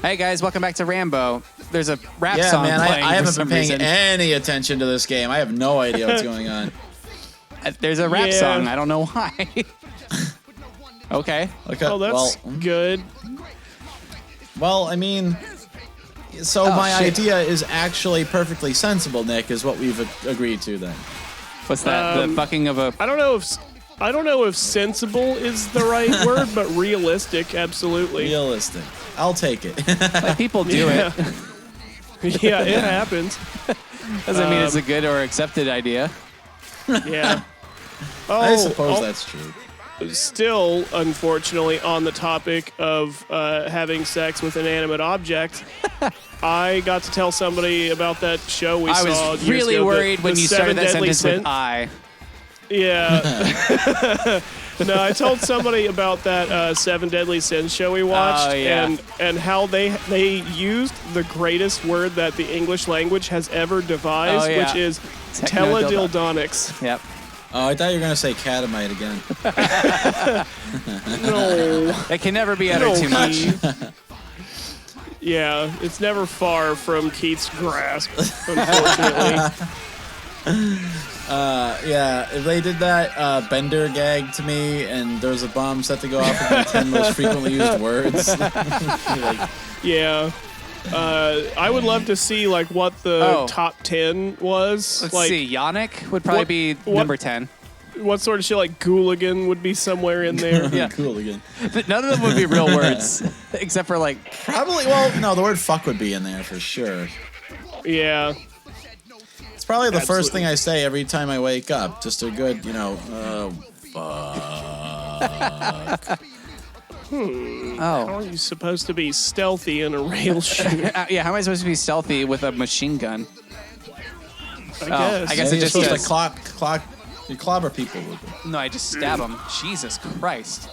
Hey guys, welcome back to Rambo. There's a rap Yeah, song man, playing I haven't for been some paying reason. any attention to this game. I have no idea what's going on. There's a rap song. I don't know why. Okay. Oh, that's good. Well, I mean, so my idea is actually perfectly sensible, Nick, is what we've agreed to then. What's that? The fucking of a... I don't know if sensible is the right word, but realistic, absolutely. Realistic. I'll take it. Like, people do it. Yeah, it happens. Doesn't mean it's a good or accepted idea. Yeah. I suppose that's true. Still, unfortunately, on the topic of having sex with inanimate objects, I got to tell somebody about that show we saw. I was really worried when you started that sentence with I. Yeah. No, I told somebody about that Seven Deadly Sins show we watched, and how they used the greatest word that the English language has ever devised, which is teledildonics. Yep. Oh, I thought you were going to say catamite again. No. It can never be uttered too much. Yeah, it's never far from Keith's grasp, unfortunately. Yeah, if they did that Bender gag to me and there was a bomb set to go off with the 10 most frequently used words. Yeah. I would love to see like what the top 10 was. Let's like, see. Yannick would probably be number 10. What sort of shit like Gooligan would be somewhere in there? Yeah. Gooligan. None of them would be real words, except for like... Probably, well, no, the word fuck would be in there for sure. Yeah. It's probably the first thing I say every time I wake up. Just a good, fuck. How are you supposed to be stealthy in a rail shooter? Yeah, how am I supposed to be stealthy with a machine gun? I guess it just supposed does. to you clobber people with it. No, I just stab them. Jesus Christ.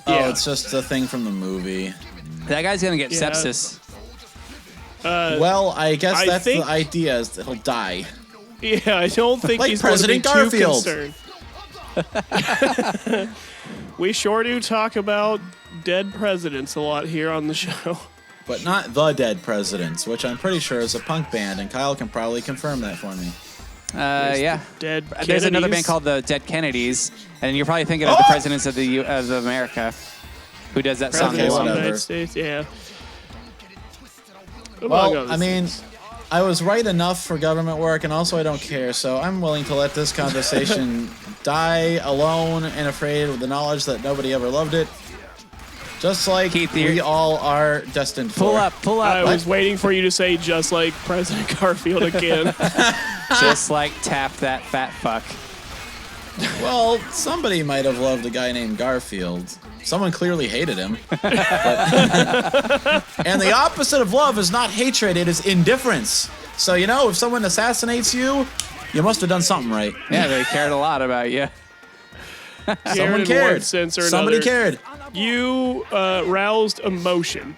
Oh, it's just a thing from the movie. That guy's gonna get sepsis. Well, I guess that's the idea, is that he'll die. Yeah, I don't think like he's President going to be Garfield. too concerned. We sure do talk about dead presidents a lot here on the show. But not the Dead Presidents, which I'm pretty sure is a punk band, and Kyle can probably confirm that for me. Yeah. Dead There's another Kennedys. band called the Dead Kennedys, and you're probably thinking of the presidents of of America, who does that song. Presidents of the whatever. United States, yeah. Well, I mean, I was right enough for government work, and also I don't care, so I'm willing to let this conversation die alone and afraid with the knowledge that nobody ever loved it. Just like Keith, we all are destined for. Pull up. I was waiting for you to say just like President Garfield again. Just like tap that fat fuck. Well, somebody might have loved a guy named Garfield. Someone clearly hated him. And the opposite of love is not hatred, it is indifference. So, if someone assassinates you, you must have done something right. Yeah, they cared a lot about you. Someone in cared. one sense or Somebody another. cared. You roused emotion.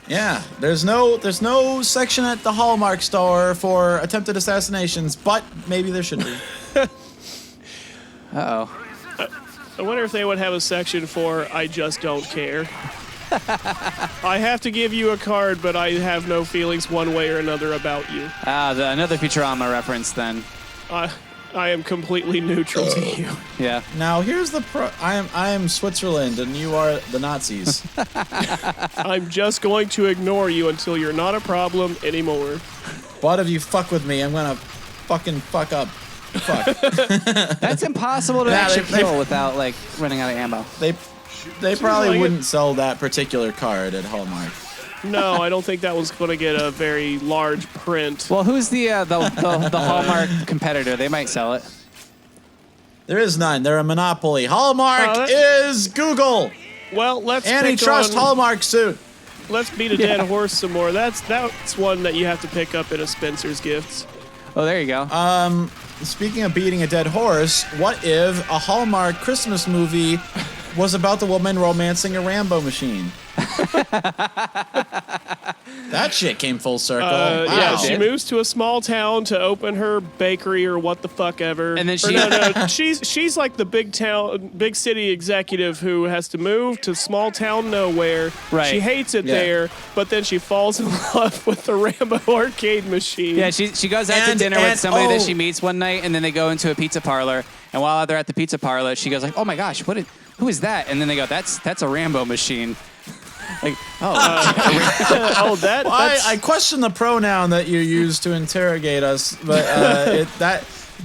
Yeah, there's no section at the Hallmark store for attempted assassinations, but maybe there should be. Uh-oh. I wonder if they would have a section for I just don't care. I have to give you a card, but I have no feelings one way or another about you. Another Futurama reference then. I am completely neutral to you. Yeah. Now here's the I am Switzerland and you are the Nazis. I'm just going to ignore you until you're not a problem anymore. But if you fuck with me, I'm gonna fucking fuck up. Fuck. That's impossible to actually kill without like running out of ammo. They probably wouldn't sell that particular card at Hallmark. No, I don't think that was going to get a very large print. Well, who's the Hallmark competitor? They might sell it. There is none. They're a monopoly. Hallmark is Google. Well, let's antitrust Hallmark suit. Let's beat a dead horse some more. That's one that you have to pick up in a Spencer's Gifts. Oh, there you go. Speaking of beating a dead horse, what if a Hallmark Christmas movie was about the woman romancing a Rambo machine? That shit came full circle. Wow. Yeah, she moves to a small town to open her bakery or what the fuck ever. And then she's like the big city executive who has to move to small town nowhere. Right. She hates it there, but then she falls in love with the Rambo arcade machine. Yeah, she goes out to dinner with somebody that she meets one night, and then they go into a pizza parlor. And while they're at the pizza parlor, she goes like, "Oh my gosh, who is that?" And then they go, "That's a Rambo machine." Like, I question the pronoun that you use to interrogate us, but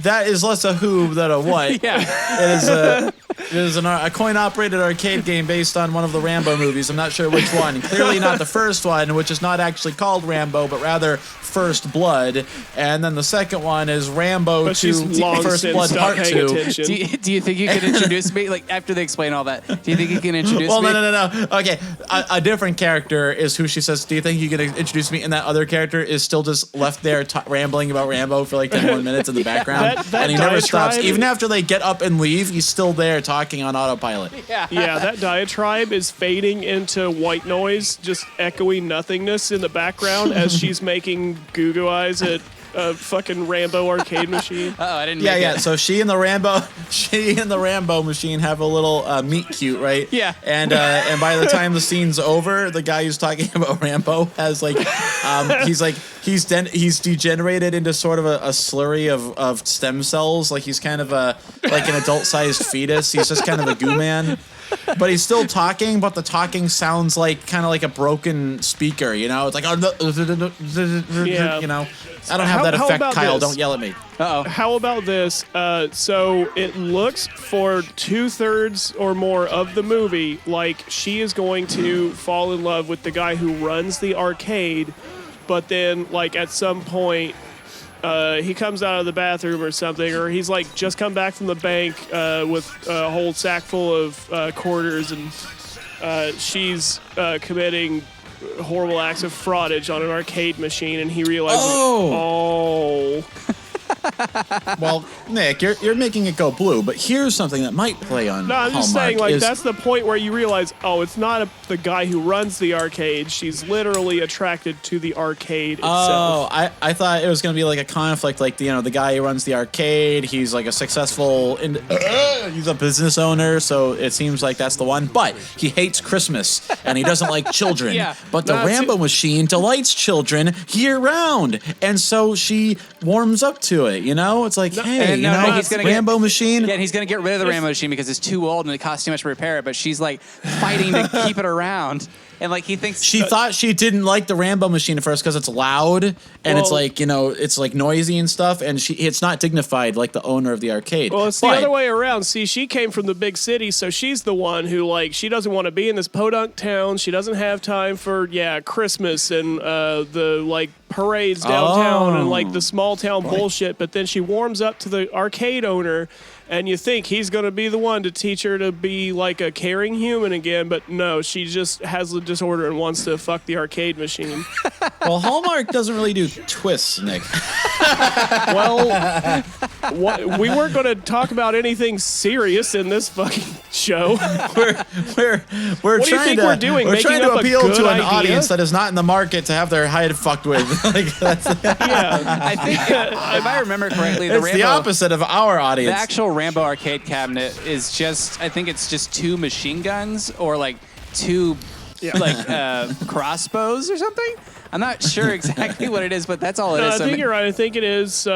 that is less a who than a what. Yeah. It is a coin-operated arcade game based on one of the Rambo movies. I'm not sure which one. Clearly not the first one, which is not actually called Rambo, but rather First Blood. And then the second one is Rambo 2 First Blood Part 2. Do you think you could introduce me? Like, after they explain all that, do you think you can introduce me? Well, no. Okay, a different character is who she says, do you think you can introduce me? And that other character is still just left there rambling about Rambo for like 10 more minutes in the background. And he never stops. Even after they get up and leave, he's still there talking on autopilot. Yeah, that diatribe is fading into white noise, just echoey nothingness in the background as she's making goo-goo eyes at a fucking Rambo arcade machine. I didn't. Yeah. So she and the Rambo machine have a little meet cute, right? Yeah. And by the time the scene's over, the guy who's talking about Rambo has he's degenerated into sort of a slurry of stem cells. Like he's kind of like an adult-sized fetus. He's just kind of a goo man. But he's still talking, but the talking sounds like kind of like a broken speaker, you know? It's like, you know? I don't have that effect, Kyle. Don't yell at me. How about this? So it looks for 2/3 or more of the movie like she is going to fall in love with the guy who runs the arcade, but then like at some point he comes out of the bathroom or something, or he's like just come back from the bank with a whole sack full of quarters, and she's committing horrible acts of fraudage on an arcade machine, and he realizes, Well, Nick, you're making it go blue, but here's something that might play on No, I'm just Hallmark saying, like, that's the point where you realize, it's not the guy who runs the arcade. She's literally attracted to the arcade itself. I thought it was going to be like a conflict, like, you know, the guy who runs the arcade, he's like a successful, he's a business owner, so it seems like that's the one, but he hates Christmas, and he doesn't like children. Yeah. But the Rambo machine delights children year-round, and so she warms up to it, you know? It's like, he's gonna Rambo machine. Yeah, and he's going to get rid of the Rambo machine because it's too old and it costs too much to repair it, but she's like fighting to keep it around. And like he thinks she thought she didn't like the Rambo machine at first because it's loud and it's like, you know, it's like noisy and stuff, and it's not dignified like the owner of the arcade. Well, it's the other way around. See, she came from the big city, so she's the one who like she doesn't want to be in this podunk town. She doesn't have time for Christmas and the like parades downtown and like the small town bullshit. But then she warms up to the arcade owner, and you think he's going to be the one to teach her to be like a caring human again, but no, she just has a disorder and wants to fuck the arcade machine. Well, Hallmark doesn't really do twists, Nick. Well, we weren't going to talk about anything serious in this fucking show. We're what do you think we're doing? We're trying to appeal to an idea? Audience that is not in the market to have their head fucked with. Like, I think if I remember correctly, it's the opposite of our audience. The actual Rambo arcade cabinet is just, I think it's just 2 machine guns or like 2 crossbows or something. I'm not sure exactly what it is, but that's all it is. I think you're right. I think it is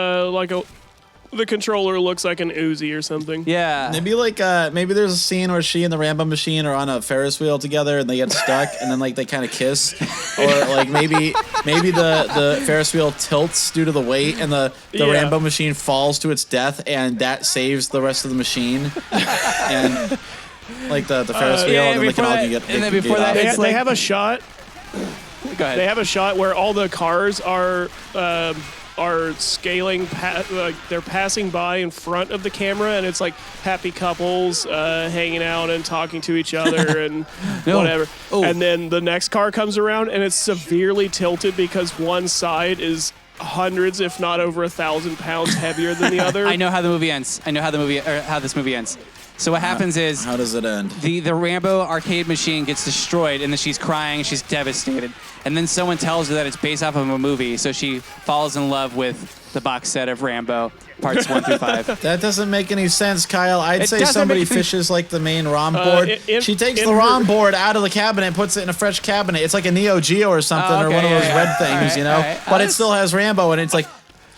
the controller looks like an Uzi or something. Yeah. Maybe there's a scene where she and the Rambo machine are on a Ferris wheel together and they get stuck and then like they kind of kiss, or like maybe the Ferris wheel tilts due to the weight and the Rambo machine falls to its death and that saves the rest of the machine. And like the Ferris wheel, and then they can all get. And then before that, they have a shot. Go ahead. They have a shot where all the cars are scaling, they're passing by in front of the camera, and it's like happy couples hanging out and talking to each other and whatever. Oh. And then the next car comes around, and it's severely tilted because one side is hundreds, if not over 1,000 pounds heavier than the other. I know how the movie ends. How this movie ends. So what happens is how does it end? the Rambo arcade machine gets destroyed, and then she's crying, she's devastated. And then someone tells her that it's based off of a movie, so she falls in love with the box set of Rambo, parts 1 through 5. That doesn't make any sense, Kyle. I'd say somebody fishes like the main ROM board. She takes the ROM board out of the cabinet and puts it in a fresh cabinet. It's like a Neo Geo or something, or one of those red things, you know? But it still has Rambo, and it's like,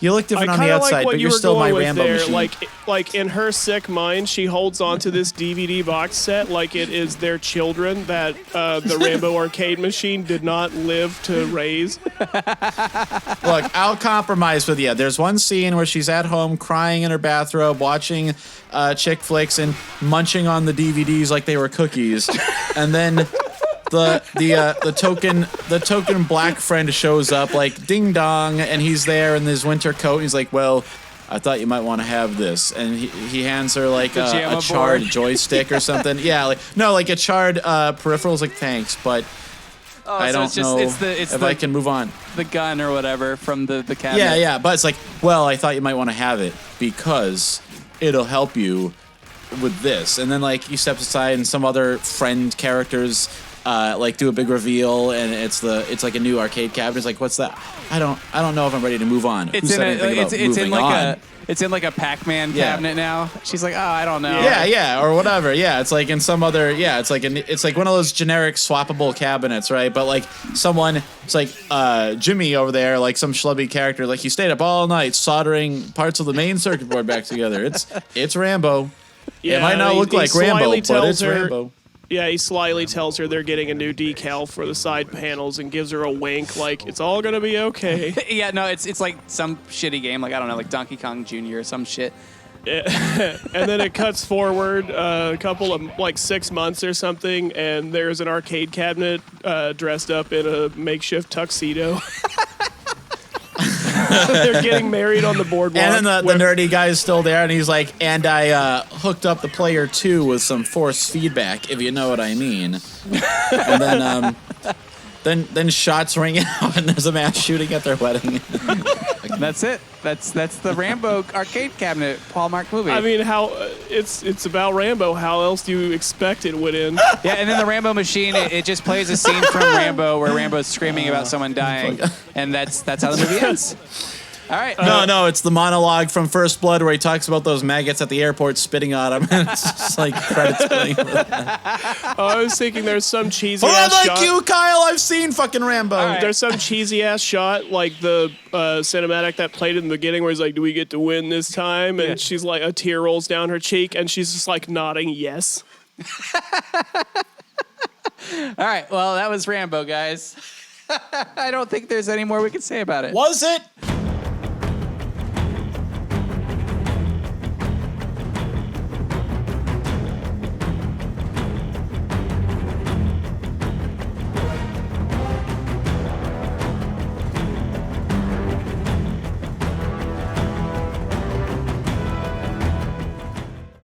you look different on the outside, but you're still my Rambo machine. Like in her sick mind, she holds on to this DVD box set like it is their children that the Rambo arcade machine did not live to raise. Look, I'll compromise with you. There's one scene where she's at home crying in her bathrobe, watching chick flicks and munching on the DVDs like they were cookies, and then the token black friend shows up like ding dong, and he's there in his winter coat. He's like, well, I thought you might want to have this, and he hands her like a charred joystick or something. Yeah, like a charred peripherals. Like, thanks, but I don't know if I can move on. The gun or whatever from the cabinet. Yeah, but it's like, well, I thought you might want to have it because it'll help you with this. And then like he steps aside, and some other friend characters like do a big reveal, and it's like a new arcade cabinet. It's like, what's that? I don't know if I'm ready to move on. It's in like a Pac-Man cabinet now. She's like, oh, I don't know. Yeah, or whatever. Yeah, it's like in some other. Yeah, it's like one of those generic swappable cabinets, right? But like it's like Jimmy over there, like some schlubby character, like he stayed up all night soldering parts of the main circuit board back together. It's Rambo. Yeah, it might not look like Rambo, but it's Rambo. Yeah, he slyly tells her they're getting a new decal for the side panels and gives her a wink like, it's all going to be okay. Yeah, no, it's like some shitty game, like, I don't know, like Donkey Kong Jr. or some shit. Yeah. And then it cuts forward a couple of, like 6 months or something, and there's an arcade cabinet dressed up in a makeshift tuxedo. They're getting married on the boardwalk. And then the nerdy guy is still there, and he's like, and I hooked up the player 2 with some force feedback, if you know what I mean. And then shots ring out, and there's a mass shooting at their wedding. That's it. That's the Rambo arcade cabinet Hallmark movie. I mean, it's about Rambo. How else do you expect it would end? Yeah, and then the Rambo machine, it just plays a scene from Rambo where Rambo's screaming about someone dying, and that's how the movie ends. All right. No, it's the monologue from First Blood where he talks about those maggots at the airport spitting on him. It's just like credits playing for that. I was thinking there's some cheesy ass shot. Like you, Kyle, I've seen fucking Rambo. Right. There's some cheesy ass shot like the cinematic that played in the beginning where he's like, do we get to win this time? And she's like, a tear rolls down her cheek, and she's just like nodding yes. All right. Well, that was Rambo, guys. I don't think there's any more we can say about it. Was it?